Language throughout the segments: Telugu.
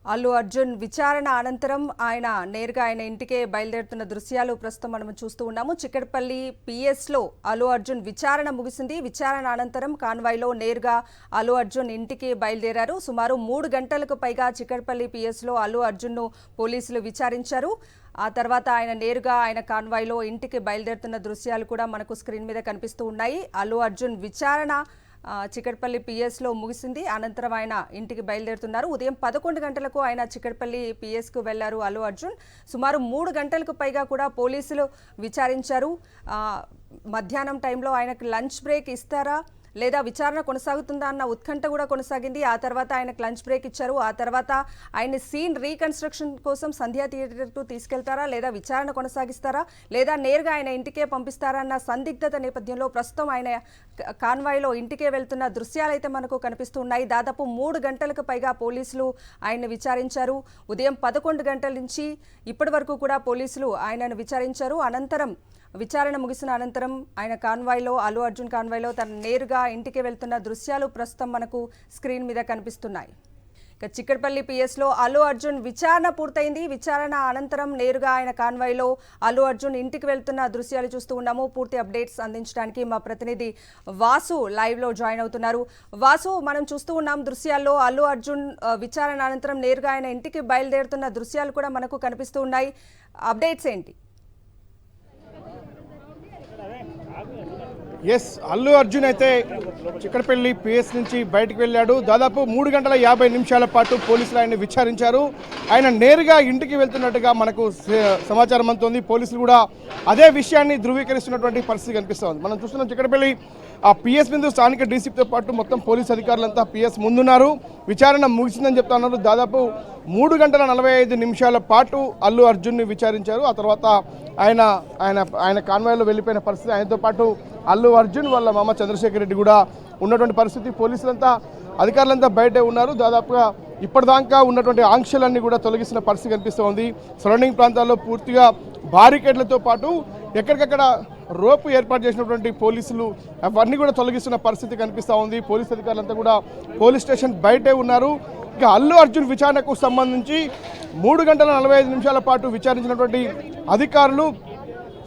అల్లు అర్జున్ విచారణ అనంతరం నేరుగా ఆయన ఇంటికే బయలుదేరుతున్న దృశ్యాలు ప్రస్తుతం మనం చూస్తూ ఉన్నాము. చిక్కడపల్లి పిఎస్ లో అల్లు అర్జున్ విచారణ ముగిసింది. విచారణ అనంతరం కాన్వాయ్లో నేరుగా అల్లు అర్జున్ ఇంటికి బయలుదేరారు. సుమారు 3 గంటలకు పైగా చిక్కడపల్లి పిఎస్ లో అల్లు అర్జున్ ను పోలీసులు విచారించారు. ఆ తర్వాత ఆయన నేరుగా కాన్వాయ్లో ఇంటికి బయలుదేరుతున్న దృశ్యాలు కూడా మనకు స్క్రీన్ మీద కనిపిస్తూ ఉన్నాయి. అల్లు అర్జున్ విచారణ చిక్కడపల్లి పిఎస్లో ముగిసింది. అనంతరం ఆయన ఇంటికి బయలుదేరుతున్నారు. ఉదయం 11 గంటలకు ఆయన చిక్కడపల్లి పిఎస్కు వెళ్లారు అల్లు అర్జున్. సుమారు 3 గంటలకు పైగా కూడా పోలీసులు విచారించారు. మధ్యాహ్నం టైంలో ఆయనకు లంచ్ బ్రేక్ ఇస్తారా లేదా విచారణ కొనసాగుతుందా అన్న ఉత్కంఠ కూడా కొనసాగింది. ఆ తర్వాత ఆయనకు లంచ్ బ్రేక్ ఇచ్చారు. ఆ తర్వాత ఆయన సీన్ రీకన్స్ట్రక్షన్ కోసం సంధ్యా థియేటర్కు తీసుకెళ్తారా లేదా విచారణ కొనసాగిస్తారా లేదా నేరుగా ఆయన ఇంటికే పంపిస్తారా అన్న సందిగ్ధత నేపథ్యంలో ప్రస్తుతం ఆయన కాన్వాయ్లో ఇంటికే వెళ్తున్న దృశ్యాలు అయితే మనకు కనిపిస్తున్నాయి. దాదాపు 3 గంటలకు పైగా పోలీసులు ఆయన్ని విచారించారు. ఉదయం 11 గంటల నుంచి ఇప్పటి వరకు కూడా పోలీసులు ఆయనను విచారించారు. అనంతరం విచారణ ముగిసిన అనంతరం ఆయన కాన్వాయ్లో అల్లు అర్జున్ కాన్వాయ్లో తన నేరుగా ఇంటికి వెళ్తున్న దృశ్యాలు ప్రస్తుతం మనకు స్క్రీన్ మీద కనిపిస్తున్నాయి. ఇక చిక్కడపల్లి పిఎస్లో అల్లు అర్జున్ విచారణ పూర్తయింది. విచారణ అనంతరం నేరుగా ఆయన కాన్వాయ్లో అల్లు అర్జున్ ఇంటికి వెళ్తున్న దృశ్యాలు చూస్తూ ఉన్నాము. పూర్తి అప్డేట్స్ అందించడానికి మా ప్రతినిధి వాసు లైవ్లో జాయిన్ అవుతున్నారు. వాసు, మనం చూస్తూ ఉన్నాం దృశ్యాల్లో అల్లు అర్జున్ విచారణ అనంతరం నేరుగా ఆయన ఇంటికి బయలుదేరుతున్న దృశ్యాలు కూడా మనకు కనిపిస్తూ ఉన్నాయి. అప్డేట్స్ ఏంటి? ఎస్, అల్లు అర్జున్ అయితే చిక్కడపల్లి పిఎస్ నుంచి బయటకు వెళ్ళాడు. దాదాపు 3 గంటల 50 నిమిషాల పాటు పోలీసులు ఆయన విచారించారు. ఆయన నేరుగా ఇంటికి వెళ్తున్నట్టుగా మనకు సమాచారం అందుతోంది. పోలీసులు కూడా అదే విషయాన్ని ధృవీకరిస్తున్నటువంటి పరిస్థితి కనిపిస్తోంది. మనం చూస్తున్నాం చిక్కడపల్లి ఆ పిఎస్ బిందు స్థానిక డీసీపీతో పాటు మొత్తం పోలీసు అధికారులంతా పిఎస్ ముందున్నారు. విచారణ ముగిసిందని చెప్తా ఉన్నారు. దాదాపు 3 గంటల 45 నిమిషాల పాటు అల్లు అర్జున్ని విచారించారు. ఆ తర్వాత ఆయన ఆయన ఆయన కాన్వాయ్లో వెళ్ళిపోయిన పరిస్థితి. ఆయనతో పాటు అల్లు అర్జున్ వాళ్ళ మామ చంద్రశేఖర్ రెడ్డి కూడా ఉన్నటువంటి పరిస్థితి. పోలీసులంతా అధికారులంతా బయటే ఉన్నారు. దాదాపుగా ఇప్పటిదాకా ఉన్నటువంటి ఆంక్షలన్నీ కూడా తొలగిస్తున్న పరిస్థితి కనిపిస్తూ ఉంది. సరౌండింగ్ ప్రాంతాల్లో పూర్తిగా బారికేడ్లతో పాటు ఎక్కడికక్కడ రోపు ఏర్పాటు చేసినటువంటి పోలీసులు అవన్నీ కూడా తొలగిస్తున్న పరిస్థితి కనిపిస్తూ ఉంది. పోలీసు అధికారులంతా కూడా పోలీస్ స్టేషన్ బయటే ఉన్నారు. ఇక అల్లు అర్జున్ విచారణకు సంబంధించి 3 గంటల 45 నిమిషాల పాటు విచారించినటువంటి అధికారులు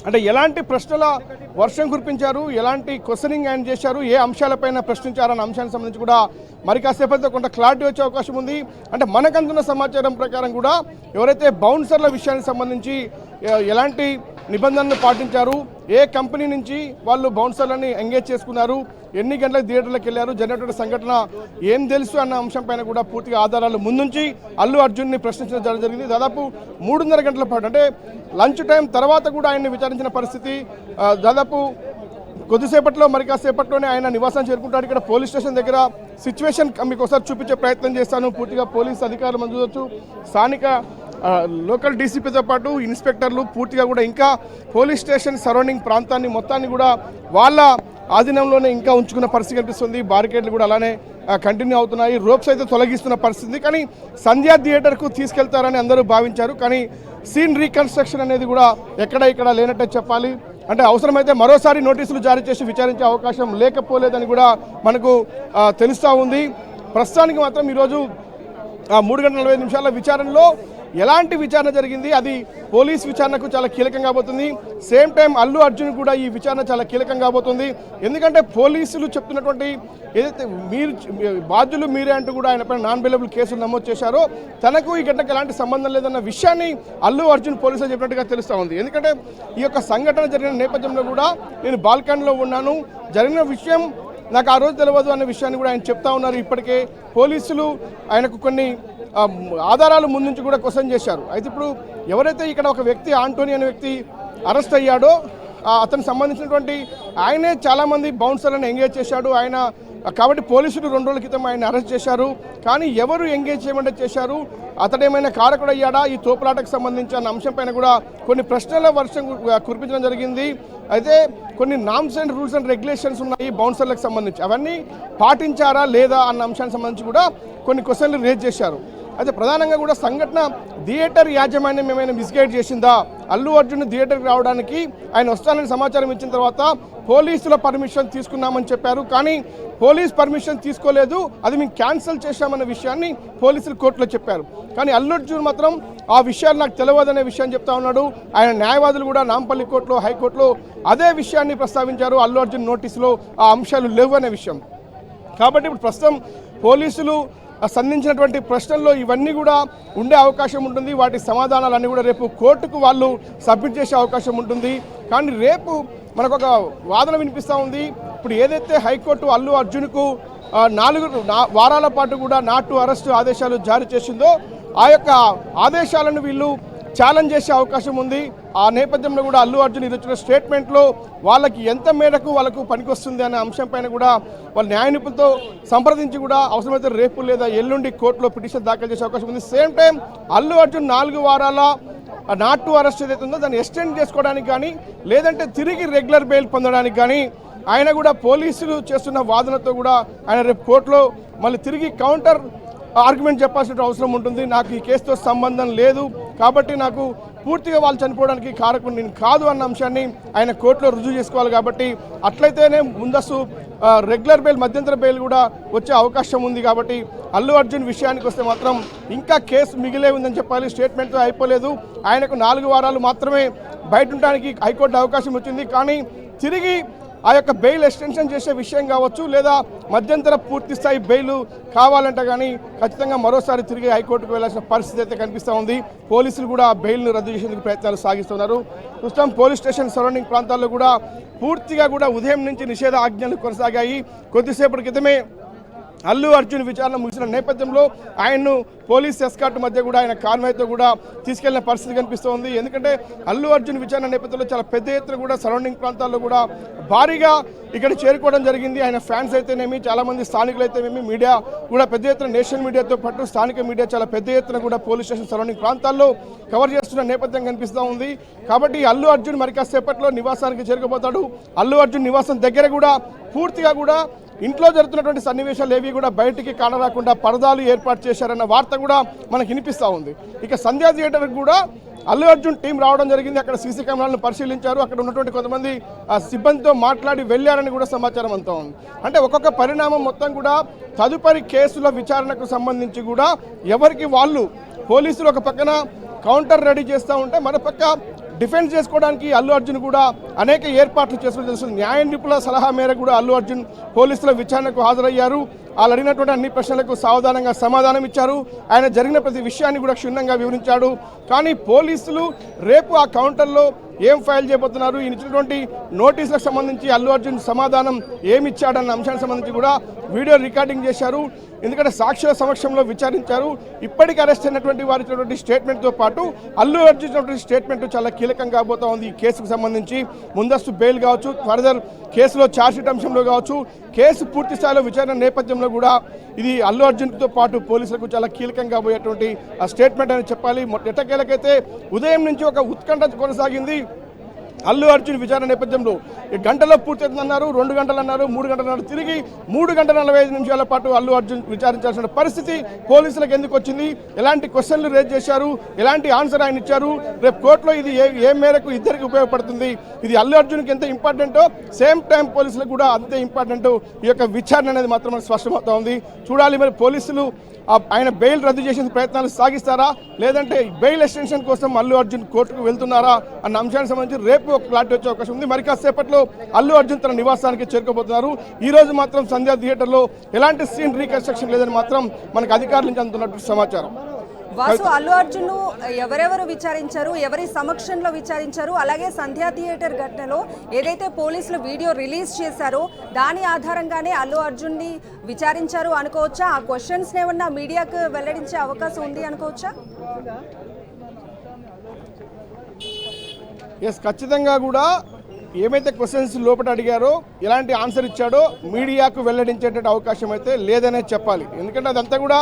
అంటే ఎలాంటి ప్రశ్నల వర్షం కురిపించారు, ఎలాంటి క్వశ్చనింగ్ ఆయన చేశారు, ఏ అంశాలపైన ప్రశ్నించారన్న అంశానికి సంబంధించి కూడా మరి కాసేపటితో కొంత క్లారిటీ వచ్చే అవకాశం ఉంది. అంటే మనకందున్న సమాచారం ప్రకారం కూడా ఎవరైతే బౌన్సర్ల విషయానికి సంబంధించి ఎలాంటి నిబంధనలు పాటించారు, ఏ కంపెనీ నుంచి వాళ్ళు బౌన్సర్లని ఎంగేజ్ చేసుకున్నారు, ఎన్ని గంటలకు థియేటర్లకు వెళ్ళారు, జరిగినటువంటి సంఘటన ఏం తెలుసు అన్న అంశం పైన కూడా పూర్తిగా ఆధారాలు ముందుంచి అల్లు అర్జున్ని ప్రశ్నించడం జరిగింది. దాదాపు 3.5 గంటల పాటు అంటే లంచ్ టైం తర్వాత కూడా ఆయన్ని విచారించిన పరిస్థితి. దాదాపు కొద్దిసేపట్లో మరి కాసేపట్లోనే ఆయన నివాసం చేరుకుంటాడు. ఇక్కడ పోలీస్ స్టేషన్ దగ్గర సిచ్యువేషన్ మీకు ఒకసారి చూపించే ప్రయత్నం చేస్తాను. పూర్తిగా పోలీస్ అధికారులు మనం చూడవచ్చు. స్థానిక లోకల్ డీసీపీతో పాటు ఇన్స్పెక్టర్లు పూర్తిగా కూడా ఇంకా పోలీస్ స్టేషన్ సరౌండింగ్ ప్రాంతాన్ని మొత్తాన్ని కూడా వాళ్ళ ఆధీనంలోనే ఇంకా ఉంచుకున్న పరిస్థితి కనిపిస్తుంది. బారికేడ్లు కూడా అలానే కంటిన్యూ అవుతున్నాయి. రోప్స్ అయితే తొలగిస్తున్న పరిస్థితి. కానీ సంధ్యా థియేటర్కు తీసుకెళ్తారని అందరూ భావించారు. కానీ సీన్ రీకన్స్ట్రక్షన్ అనేది కూడా ఇక్కడ లేనట్టే చెప్పాలి. అంటే అవసరమైతే మరోసారి నోటీసులు జారీ చేసి విచారించే అవకాశం లేకపోలేదని కూడా మనకు తెలుస్తూ ఉంది. ప్రస్తుతానికి మాత్రం ఈరోజు 3 గంటల 45 నిమిషాల విచారణలో ఎలాంటి విచారణ జరిగింది, అది పోలీస్ విచారణకు చాలా కీలకం కాబోతుంది. సేమ్ టైం అల్లు అర్జున్ కూడా ఈ విచారణ చాలా కీలకం కాబోతుంది. ఎందుకంటే పోలీసులు చెప్తున్నటువంటి ఏదైతే బాధ్యులు మీరే అంటూ కూడా ఆయనపై నాన్ బెయిలబుల్ కేసులు నమోదు చేశారో తనకు ఈ ఘటనకు ఎలాంటి సంబంధం లేదన్న విషయాన్ని అల్లు అర్జున్ పోలీసులు చెప్పినట్టుగా తెలుస్తూ ఉంది. ఎందుకంటే ఈ యొక్క సంఘటన జరిగిన నేపథ్యంలో కూడా నేను బాల్కనీలో ఉన్నాను, జరిగిన విషయం నాకు ఆ రోజు తెలియదు అనే విషయాన్ని కూడా ఆయన చెప్తా ఉన్నారు. ఇప్పటికే పోలీసులు ఆయనకు కొన్ని ఆధారాలు ముందుంచి కూడా క్వశ్చన్ చేశారు. అయితే ఇప్పుడు ఎవరైతే ఇక్కడ ఒక వ్యక్తి ఆంటోనీ అనే వ్యక్తి అరెస్ట్ అయ్యాడో అతనికి సంబంధించినటువంటి ఆయనే చాలామంది బౌన్సర్లను ఎంగేజ్ చేశాడు ఆయన. కాబట్టి పోలీసులు 2 రోజుల క్రితం ఆయన అరెస్ట్ చేశారు. కానీ ఎవరు ఎంగేజ్ చేయమంటే చేశారు, అతడేమైనా కారకుడు అయ్యాడా ఈ తోపులాటకు సంబంధించిన అంశం పైన కూడా కొన్ని ప్రశ్నల వర్షం కురిపించడం జరిగింది. అయితే కొన్ని norms and rules and regulations ఉన్నాయి బౌన్సర్లకు సంబంధించి, అవన్నీ పాటించారా లేదా అన్న అంశానికి సంబంధించి కూడా కొన్ని క్వశ్చన్లు రేజ్ చేశారు. అయితే ప్రధానంగా కూడా సంఘటన థియేటర్ యాజమాన్యం ఏమైనా మిస్గైడ్ చేసిందా, అల్లు అర్జున్ థియేటర్కి రావడానికి ఆయన వస్తానని సమాచారం ఇచ్చిన తర్వాత పోలీసుల పర్మిషన్ తీసుకున్నామని చెప్పారు, కానీ పోలీస్ పర్మిషన్ తీసుకోలేదు, అది మేము క్యాన్సిల్ చేశామన్న విషయాన్ని పోలీసులు కోర్టులో చెప్పారు. కానీ అల్లు అర్జున్ మాత్రం ఆ విషయాలు నాకు తెలియదనే విషయాన్ని చెప్తా ఉన్నాడు. ఆయన న్యాయవాదులు కూడా నాంపల్లి కోర్టులో, హైకోర్టులో అదే విషయాన్ని ప్రస్తావించారు. అల్లు అర్జున్ నోటీసులో ఆ అంశాలు లేవు అనే విషయం. కాబట్టి ఇప్పుడు ప్రస్తుతం పోలీసులు సంధించినటువంటి ప్రశ్నల్లో ఇవన్నీ కూడా ఉండే అవకాశం ఉంటుంది. వాటి సమాధానాలన్నీ కూడా రేపు కోర్టుకు వాళ్ళు సబ్మిట్ చేసే అవకాశం ఉంటుంది. కానీ రేపు మనకు ఒక వాదన వినిపిస్తూ ఉంది. ఇప్పుడు ఏదైతే హైకోర్టు అల్లు అర్జున్కు 4 వారాల పాటు కూడా నాట్ టు అరెస్ట్ ఆదేశాలు జారీ చేసిందో ఆ యొక్క ఆదేశాలను వీళ్ళు ఛాలెంజ్ చేసే అవకాశం ఉంది. ఆ నేపథ్యంలో కూడా అల్లు అర్జున్ ఇచ్చిన స్టేట్మెంట్లో వాళ్ళకి ఎంత మేరకు వాళ్ళకు పనికొస్తుంది అనే అంశంపైన కూడా వాళ్ళ న్యాయ నిపుణులతో సంప్రదించి కూడా అవసరమైతే రేపు లేదా ఎల్లుండి కోర్టులో పిటిషన్ దాఖలు చేసే అవకాశం ఉంది. సేమ్ టైం అల్లు అర్జున్ 4 వారాల నాట్ టు అరెస్ట్ ఏదైతే ఉందో దాన్ని ఎక్స్టెండ్ చేసుకోవడానికి కానీ లేదంటే తిరిగి రెగ్యులర్ బెయిల్ పొందడానికి కానీ ఆయన కూడా పోలీసులు చేస్తున్న వాదనతో కూడా ఆయన రేపు కోర్టులో మళ్ళీ తిరిగి కౌంటర్ ఆర్గ్యుమెంట్ చెప్పాల్సిన అవసరం ఉంటుంది. నాకు ఈ కేసుతో సంబంధం లేదు కాబట్టి నాకు పూర్తిగా వాళ్ళు చనిపోవడానికి కారకుడు నేను కాదు అన్న అంశాన్ని ఆయన కోర్టులో రుజువు చేసుకోవాలి. కాబట్టి అట్లయితేనే ముందస్తు రెగ్యులర్ బెయిల్, మధ్యంతర బెయిల్ కూడా వచ్చే అవకాశం ఉంది. కాబట్టి అల్లు అర్జున్ విషయానికి వస్తే మాత్రం ఇంకా కేసు మిగిలే ఉందని చెప్పాలి. స్టేట్మెంట్తో అయిపోలేదు. ఆయనకు 4 వారాలు మాత్రమే బయట ఉండడానికి హైకోర్టు అవకాశం వచ్చింది. కానీ తిరిగి ఆ యొక్క బెయిల్ ఎక్స్టెన్షన్ చేసే విషయం కావచ్చు లేదా మధ్యంతర పూర్తి స్థాయి బెయిల్ కావాలంటే కానీ ఖచ్చితంగా మరోసారి తిరిగి హైకోర్టుకు వెళ్లాల్సిన పరిస్థితి అయితే కనిపిస్తూ ఉంది. పోలీసులు కూడా ఆ బెయిల్ను రద్దు చేసేందుకు ప్రయత్నాలు సాగిస్తున్నారు. ప్రస్తుతం పోలీస్ స్టేషన్ సరౌండింగ్ ప్రాంతాల్లో కూడా పూర్తిగా కూడా ఉదయం నుంచి నిషేధ ఆజ్ఞలు కొనసాగాయి. కొద్దిసేపటి క్రితమే అల్లు అర్జున్ విచారణ ముగిసిన నేపథ్యంలో ఆయన్ను పోలీస్ ఎస్కార్ట్ మధ్య కూడా ఆయన కాన్వాయ్తో కూడా తీసుకెళ్లిన పరిస్థితి కనిపిస్తోంది. ఎందుకంటే అల్లు అర్జున్ విచారణ నేపథ్యంలో చాలా పెద్ద ఎత్తున కూడా సరౌండింగ్ ప్రాంతాల్లో కూడా భారీగా ఇక్కడ చేరుకోవడం జరిగింది. ఆయన ఫ్యాన్స్ అయితేనేమి, చాలామంది స్థానికులు అయితేనేమి, మీడియా కూడా పెద్ద ఎత్తున, నేషనల్ మీడియాతో పాటు స్థానిక మీడియా చాలా పెద్ద ఎత్తున కూడా పోలీస్ స్టేషన్ సరౌండింగ్ ప్రాంతాల్లో కవర్ చేస్తున్న నేపథ్యం కనిపిస్తూ ఉంది. కాబట్టి అల్లు అర్జున్ మరి కాసేపట్లో నివాసానికి చేరుకోబోతాడు. అల్లు అర్జున్ నివాసం దగ్గర కూడా పూర్తిగా కూడా ఇంట్లో జరుగుతున్నటువంటి సన్నివేశాలు ఏవి కూడా బయటికి కానరాకుండా పరదాలు ఏర్పాటు చేశారన్న వార్త కూడా మనకు వినిపిస్తూ ఉంది. ఇక సంధ్యా థియేటర్కి కూడా అల్లు అర్జున్ టీం రావడం జరిగింది. అక్కడ సీసీ కెమెరాలను పరిశీలించారు. అక్కడ ఉన్నటువంటి కొంతమంది సిబ్బందితో మాట్లాడి వెళ్ళారని కూడా సమాచారం అంతా ఉంది. అంటే ఒక్కొక్క పరిణామం మొత్తం కూడా తదుపరి కేసుల విచారణకు సంబంధించి కూడా ఎవరికి వాళ్ళు పోలీసులు ఒక పక్కన కౌంటర్ రెడీ చేస్తూ ఉంటే మరోపక్క డిఫెన్స్ చేసుకోవడానికి అల్లు అర్జున్ కూడా అనేక ఏర్పాట్లు చేసుకుని తెలుస్తుంది. న్యాయ నిపుణుల సలహా మేరకు కూడా అల్లు అర్జున్ పోలీసుల విచారణకు హాజరయ్యారు. వాళ్ళు అడిగినటువంటి అన్ని ప్రశ్నలకు సావధానంగా సమాధానం ఇచ్చారు. ఆయన జరిగిన ప్రతి విషయాన్ని కూడా క్షుణ్ణంగా వివరించాడు. కానీ పోలీసులు రేపు ఆ కౌంటర్లో ఏం ఫైల్ చేయబోతున్నారు, ఈయన ఇచ్చినటువంటి నోటీసులకు సంబంధించి అల్లు అర్జున్ సమాధానం ఏమిచ్చాడన్న అంశానికి సంబంధించి కూడా వీడియో రికార్డింగ్ చేశారు. ఎందుకంటే సాక్షుల సమక్షంలో విచారించారు. ఇప్పటికీ అరెస్ట్ అయినటువంటి వారి ఇచ్చినటువంటి స్టేట్మెంట్తో పాటు అల్లు అర్జున్ ఇచ్చినటువంటి స్టేట్మెంట్ చాలా కీలకం కాబోతా ఉంది. ఈ కేసుకు సంబంధించి ముందస్తు బెయిల్ కావచ్చు, ఫర్దర్ కేసులో ఛార్జ్షీట్ అంశంలో కావచ్చు, కేసు పూర్తి స్థాయిలో విచారణ నేపథ్యంలో కూడా ఇది అల్లు అర్జున్తో పాటు పోలీసులకు చాలా కీలకంగా పోయేటువంటి స్టేట్మెంట్ అని చెప్పాలి. ఎట్టకేలకైతే ఉదయం నుంచి ఒక ఉత్కంఠ కొనసాగింది. అల్లు అర్జున్ విచారణ నేపథ్యంలో గంటలో పూర్తవుతుందన్నారు, 2 గంటలు అన్నారు, 3 గంటలు అన్నారు. తిరిగి 3 గంటల 45 నిమిషాల పాటు అల్లు అర్జున్ విచారించాల్సిన పరిస్థితి పోలీసులకు ఎందుకు వచ్చింది, ఎలాంటి క్వశ్చన్లు రేజ్ చేశారు, ఎలాంటి ఆన్సర్ ఆయన ఇచ్చారు, రేపు కోర్టులో ఇది ఏ మేరకు ఇద్దరికి ఉపయోగపడుతుంది, ఇది అల్లు అర్జున్కి ఎంత ఇంపార్టెంటో సేమ్ టైం పోలీసులకు కూడా అంతే ఇంపార్టెంట్ ఈ యొక్క విచారణ అనేది మాత్రం స్పష్టమవుతా ఉంది. చూడాలి మరి పోలీసులు ఆయన బెయిల్ రద్దు చేసే ప్రయత్నాలు సాగిస్తారా లేదంటే బెయిల్ ఎక్స్టెన్షన్ కోసం అల్లు అర్జున్ కోర్టుకు వెళ్తున్నారా అన్న అంశానికి సంబంధించి రేపు ఒక క్లారిటీ వచ్చే అవకాశం ఉంది. మరి కాసేపట్లో అల్లు అర్జున్ తన నివాసానికి చేరుకోబోతున్నారు. ఈ రోజు మాత్రం సంధ్యా థియేటర్లో ఎలాంటి సీన్ రీకన్స్ట్రక్షన్ లేదని మాత్రం మనకు అధికారుల నుంచి అందుతున్నట్టు సమాచారం. వాసు, అల్లు అర్జున్ ఎవరెవరు విచారించారు, ఎవరి సమక్షంలో విచారించారు, అలాగే సంధ్యా థియేటర్ ఘటనలో ఏదైతే పోలీసులు వీడియో రిలీజ్ చేశారో దాని ఆధారంగానే అల్లు అర్జున్ని విచారించారు అనుకోవచ్చా? ఆ క్వశ్చన్స్ ఏమన్నా మీడియాకు వెల్లడించే అవకాశం ఉంది అనుకోవచ్చా? ఎస్, ఖచ్చితంగా కూడా ఏమైతే క్వశ్చన్స్ లోపల అడిగారో ఎలాంటి ఆన్సర్ ఇచ్చాడో మీడియాకు వెల్లడించేట అవకాశం అయితే లేదనే చెప్పాలి. ఎందుకంటే అదంతా కూడా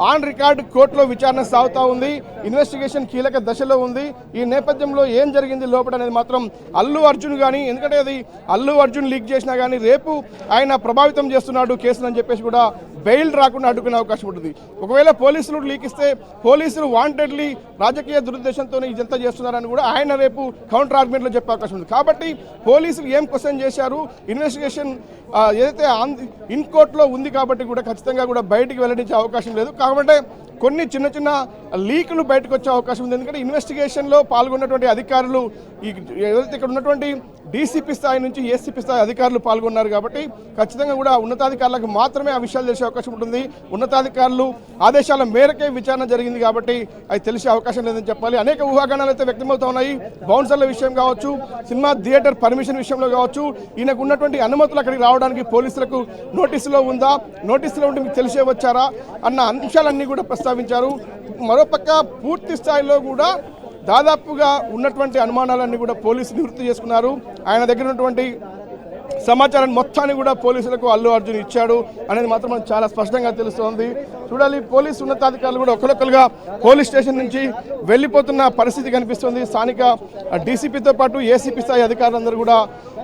ఆన్ రికార్డ్ కోర్టులో విచారణ సాగుతూ ఉంది. ఇన్వెస్టిగేషన్ కీలక దశలో ఉంది. ఈ నేపథ్యంలో ఏం జరిగింది లోపల అనేది మాత్రం అల్లు అర్జున్ కానీ, ఎందుకంటే అది అల్లు అర్జున్ లీక్ చేసినా కానీ రేపు ఆయన ప్రభావితం చేస్తున్నాడు కేసును అని చెప్పేసి కూడా బెయిల్ రాకుండా అడ్డుకునే అవకాశం ఉంటుంది. ఒకవేళ పోలీసులు లీక్ ఇస్తే పోలీసులు వాంటెడ్లీ రాజకీయ దురుద్దేశంతో ఇదంతా చేస్తున్నారని కూడా ఆయన రేపు కౌంటర్ ఆర్గ్యుమెంట్లో చెప్పే అవకాశం ఉంది. కాబట్టి పోలీసులు ఏం క్వశ్చన్ చేశారు, ఇన్వెస్టిగేషన్ ఏదైతే ఇన్ కోర్టులో ఉంది కాబట్టి కూడా ఖచ్చితంగా కూడా బయటికి వెల్లడించే అవకాశం లేదు. కాబట్టి కొన్ని చిన్న చిన్న లీకులు బయటకు వచ్చే అవకాశం ఉంది. ఎందుకంటే ఇన్వెస్టిగేషన్లో పాల్గొన్నటువంటి అధికారులు ఏదైతే ఇక్కడ ఉన్నటువంటి డీసీపీ స్థాయి నుంచి ఏసీపీ స్థాయి అధికారులు పాల్గొన్నారు కాబట్టి ఖచ్చితంగా కూడా ఉన్నతాధికారులకు మాత్రమే ఆ విషయాలు తెలిసే అవకాశం ఉంటుంది. ఉన్నతాధికారులు ఆదేశాల మేరకే విచారణ జరిగింది కాబట్టి అది తెలిసే అవకాశం లేదని చెప్పాలి. అనేక ఊహాగానాలు అయితే వ్యక్తమవుతా ఉన్నాయి. బౌన్సర్ల విషయం కావచ్చు, సినిమా థియేటర్ పర్మిషన్ విషయంలో కావచ్చు, ఈయనకు ఉన్నటువంటి అనుమతులు అక్కడికి రావడానికి పోలీసులకు నోటీసులో ఉందా, నోటీసులో ఉంటే మీకు తెలిసే వచ్చారా అన్న అంశాలన్నీ కూడా ప్రస్తావించారు. మరోపక్క పూర్తి స్థాయిలో కూడా దాదాపుగా ఉన్నటువంటి అనుమానాలన్నీ కూడా పోలీసులు నివృత్తి చేసుకున్నారు. ఆయన దగ్గర ఉన్నటువంటి సమాచారాన్ని మొత్తాన్ని కూడా పోలీసులకు అల్లు అర్జున్ ఇచ్చాడు అనేది మాత్రం మనకు చాలా స్పష్టంగా తెలుస్తోంది. చూడాలి, పోలీసు ఉన్నతాధికారులు కూడా ఒకరొకరుగా పోలీస్ స్టేషన్ నుంచి వెళ్ళిపోతున్న పరిస్థితి కనిపిస్తుంది. స్థానిక డీసీపీతో పాటు ఏసీపీ స్థాయి అధికారులందరూ కూడా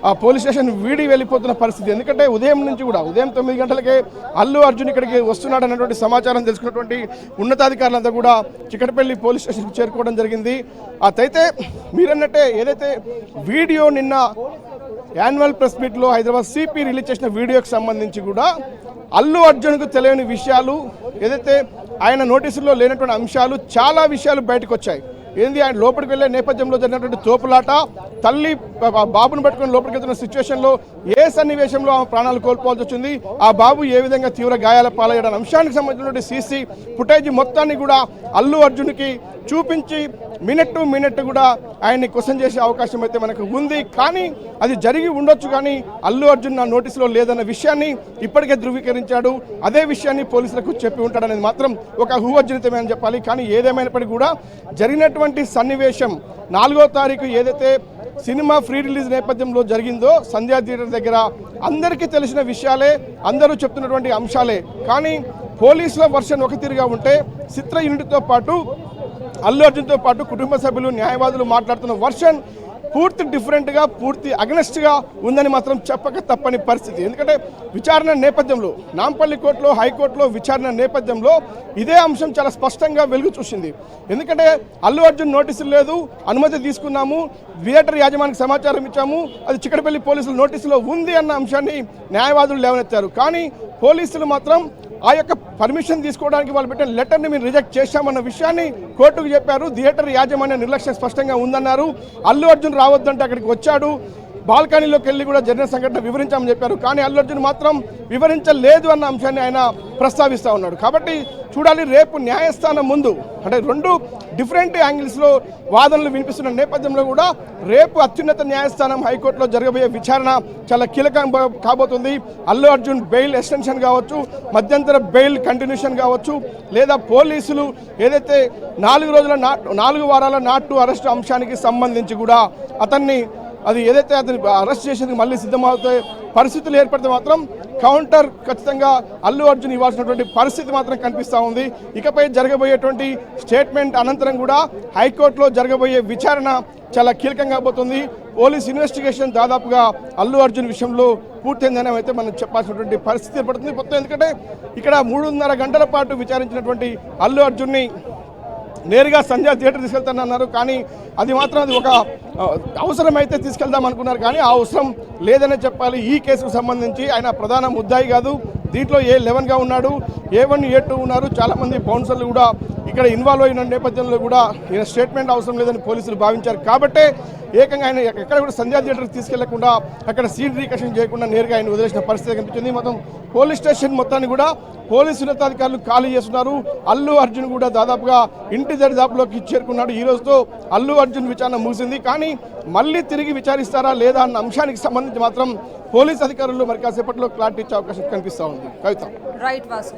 ఆ పోలీస్ స్టేషన్ వీడి వెళ్ళిపోతున్న పరిస్థితి. ఎందుకంటే ఉదయం నుంచి కూడా ఉదయం 9 గంటలకే అల్లు అర్జున్ ఇక్కడికి వస్తున్నాడు అన్నటువంటి సమాచారం తెలుసుకున్నటువంటి ఉన్నతాధికారులంతా కూడా చిక్కటపల్లి పోలీస్ స్టేషన్కి చేరుకోవడం జరిగింది. అయితే మీరన్నట్టే ఏదైతే వీడియో నిన్న యాన్యువల్ ప్రెస్ మీట్లో హైదరాబాద్ సిపి రిలీజ్ చేసిన వీడియోకి సంబంధించి కూడా అల్లు అర్జున్కు తెలియని విషయాలు, ఏదైతే ఆయన నోటీసుల్లో లేనటువంటి అంశాలు, చాలా విషయాలు బయటకు వచ్చాయి. ఏంది, ఆయన లోపలికి వెళ్ళే నేపథ్యంలో జరిగినటువంటి తోపులాట, తల్లి బాబును పట్టుకుని లోపలికి వెళ్తున్న సిచ్యువేషన్లో ఏ సన్నివేశంలో ఆమె ప్రాణాలు కోల్పోవాల్సి వచ్చింది, ఆ బాబు ఏ విధంగా తీవ్ర గాయాల పాలయ్యడం అంశానికి సంబంధించినటువంటి సీసీ ఫుటేజ్ మొత్తాన్ని కూడా అల్లు అర్జున్కి చూపించి మినిట్ టు మినిట్ కూడా ఆయన్ని క్వశ్చన్ చేసే అవకాశం అయితే మనకు ఉంది. కానీ అది జరిగి ఉండొచ్చు, కానీ అల్లు అర్జున్ నా నోటీసులో లేదన్న విషయాన్ని ఇప్పటికే ధృవీకరించాడు. అదే విషయాన్ని పోలీసులకు చెప్పి ఉంటాడనేది మాత్రం ఒక ఊహాజనితమే అని చెప్పాలి. కానీ ఏదేమైనప్పటికీ కూడా జరిగినటువంటి సన్నివేశం 4వ తారీఖు ఏదైతే సినిమా ఫ్రీ రిలీజ్ నేపథ్యంలో జరిగిందో సంధ్యా థియేటర్ దగ్గర అందరికీ తెలిసిన విషయాలే, అందరూ చెప్తున్నటువంటి అంశాలే. కానీ పోలీసుల వర్షన్ ఒక తీరుగా ఉంటే చిత్ర యూనిట్తో పాటు అల్లు అర్జున్తో పాటు కుటుంబ సభ్యులు, న్యాయవాదులు మాట్లాడుతున్న వర్షన్ పూర్తి డిఫరెంట్గా, పూర్తి అగనెస్ట్గా ఉందని మాత్రం చెప్పక తప్పని పరిస్థితి. ఎందుకంటే విచారణ నేపథ్యంలో నాంపల్లి కోర్టులో, హైకోర్టులో విచారణ నేపథ్యంలో ఇదే అంశం చాలా స్పష్టంగా వెలుగు చూసింది. ఎందుకంటే అల్లు అర్జున్ నోటీసులు లేదు, అనుమతి తీసుకున్నాము, థియేటర్ యాజమానికి సమాచారం ఇచ్చాము, అది చిక్కడపల్లి పోలీసుల నోటీసులో ఉంది అన్న అంశాన్ని న్యాయవాదులు లేవనెత్తారు. కానీ పోలీసులు మాత్రం ఆ యొక్క పర్మిషన్ తీసుకోవడానికి వాళ్ళు పెట్టిన లెటర్ని మేము రిజెక్ట్ చేశామన్న విషయాన్ని కోర్టుకు చెప్పారు. థియేటర్ యాజమాన్య నిర్లక్ష్యం స్పష్టంగా ఉందన్నారు. అల్లు అర్జున్ రావద్దంటే అక్కడికి వచ్చాడు, బాల్కనీలోకి వెళ్ళి కూడా జరిగిన సంఘటన వివరించామని చెప్పారు. కానీ అల్లు అర్జున్ మాత్రం వివరించలేదు అన్న అంశాన్ని ఆయన ప్రస్తావిస్తూ ఉన్నాడు. కాబట్టి చూడాలి, రేపు న్యాయస్థానం ముందు అంటే 2 డిఫరెంట్ యాంగిల్స్లో వాదనలు వినిపిస్తున్న నేపథ్యంలో కూడా రేపు అత్యున్నత న్యాయస్థానం హైకోర్టులో జరగబోయే విచారణ చాలా కీలకం కాబోతుంది. అల్లు అర్జున్ బెయిల్ ఎక్స్టెన్షన్ కావచ్చు, మధ్యంతర బెయిల్ కంటిన్యూషన్ కావచ్చు, లేదా పోలీసులు ఏదైతే 4 వారాల నాట్ టు అరెస్ట్ అంశానికి సంబంధించి కూడా అతన్ని ఏదైతే అతని అరెస్ట్ చేసేందుకు మళ్ళీ సిద్ధమవుతాయి పరిస్థితులు ఏర్పడితే మాత్రం కౌంటర్ ఖచ్చితంగా అల్లు అర్జున్ ఇవ్వాల్సినటువంటి పరిస్థితి మాత్రం కనిపిస్తూ ఉంది. ఇకపై జరగబోయేటువంటి స్టేట్మెంట్ అనంతరం కూడా హైకోర్టులో జరగబోయే విచారణ చాలా కీలకంగా పోతుంది. పోలీస్ ఇన్వెస్టిగేషన్ దాదాపుగా అల్లు అర్జున్ విషయంలో పూర్తయిందని అయితే మనం చెప్పాల్సినటువంటి పరిస్థితి ఏర్పడుతుంది. మొత్తం ఎందుకంటే ఇక్కడ 3.5 గంటల పాటు విచారించినటువంటి అల్లు అర్జున్ని నేరుగా సంధ్యా థియేటర్ తీసుకెళ్తానన్నారు. కానీ అది ఒక అవసరమైతే తీసుకెళ్దాం అనుకున్నారు, కానీ ఆ అవసరం లేదనే చెప్పాలి. ఈ కేసుకు సంబంధించి ఆయన ప్రధాన ముద్దాయి కాదు, దీంట్లో A11గా ఉన్నాడు, A1, A2 ఉన్నారు. చాలామంది బౌన్సర్లు కూడా ఇక్కడ ఇన్వాల్వ్ అయిన నేపథ్యంలో కూడా ఈయన స్టేట్మెంట్ అవసరం లేదని పోలీసులు భావించారు. కాబట్టే ఏకంగా ఆయన ఎక్కడ కూడా సంధ్యా థియేటర్కి తీసుకెళ్లకుండా అక్కడ సీన్ రీకషన్ చేయకుండా నేరుగా ఆయన వదిలేసిన పరిస్థితి కనిపించింది. మొత్తం పోలీస్ స్టేషన్ మొత్తాన్ని కూడా పోలీసు ఉన్నతాధికారులు ఖాళీ చేస్తున్నారు. అల్లు అర్జున్ కూడా దాదాపుగా ఇంటి దరిదాపులోకి చేరుకున్నాడు. ఈ రోజుతో అల్లు అర్జున్ విచారణ ముగిసింది. కానీ మళ్ళీ తిరిగి విచారిస్తారా లేదా అన్న అంశానికి సంబంధించి మాత్రం పోలీస్ అధికారులు మరి కాసేపట్లో క్లారిటీ ఇచ్చే అవకాశం కనిపిస్తూ ఉంది. కవిత. రైట్ వాసు.